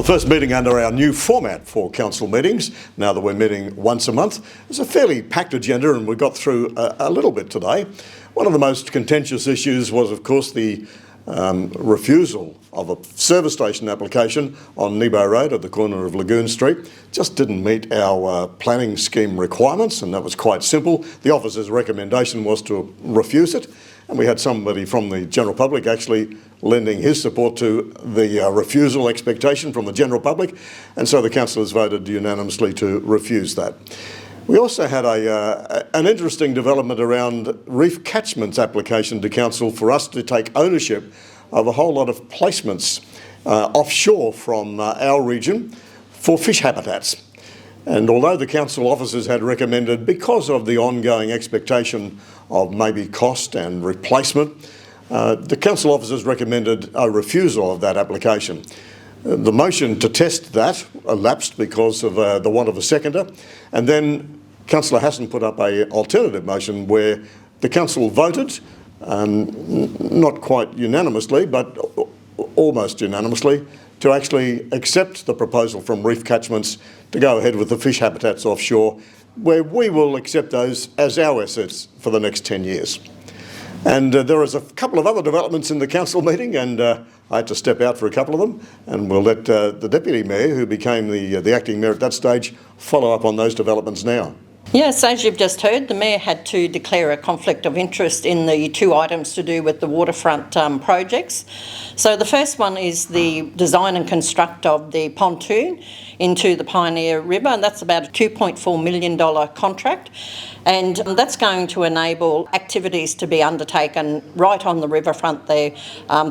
The first meeting under our new format for council meetings, now that we're meeting once a month. It's a fairly packed agenda and we got through a little bit today. One of the most contentious issues was, of course, the refusal of a service station application on Nebo Road at the corner of Lagoon Street. Just didn't meet our planning scheme requirements, and that was quite simple. The officer's recommendation was to refuse it, and we had somebody from the general public actually lending his support to the refusal expectation from the general public, and so the councillors voted unanimously to refuse that. We also had an interesting development around Reef Catchment's application to council for us to take ownership of a whole lot of placements offshore from our region for fish habitats. And although the council officers had recommended, because of the ongoing expectation of maybe cost and replacement, the council officers recommended a refusal of that application. The motion to test that elapsed because of the want of a seconder, and then Councillor Hassan put up an alternative motion where the council voted, not quite unanimously, but almost unanimously, to actually accept the proposal from Reef Catchments to go ahead with the fish habitats offshore, where we will accept those as our assets for the next 10 years. And there was a couple of other developments in the council meeting, and I had to step out for a couple of them, and we'll let the Deputy Mayor, who became the Acting Mayor at that stage, follow up on those developments now. Yes, as you've just heard, the Mayor had to declare a conflict of interest in the two items to do with the waterfront projects. So the first one is the design and construct of the pontoon into the Pioneer River, and that's about a $2.4 million contract. And that's going to enable activities to be undertaken right on the riverfront there.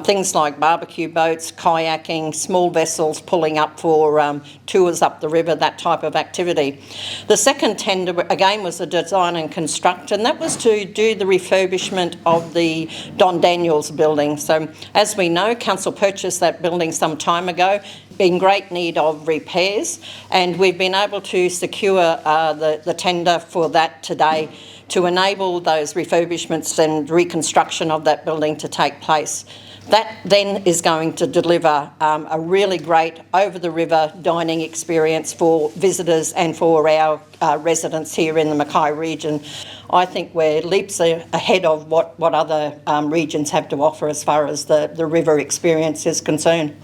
Things like barbecue boats, kayaking, small vessels pulling up for tours up the river, that type of activity. The second tender, again, was a design and construct, and that was to do the refurbishment of the Don Daniels building. So, as we know, Council purchased that building some time ago, in great need of repairs, and we've been able to secure the tender for that today to enable those refurbishments and reconstruction of that building to take place. That then is going to deliver a really great over-the-river dining experience for visitors and for our residents here in the Mackay region. I think we're leaps ahead of what other regions have to offer as far as the river experience is concerned.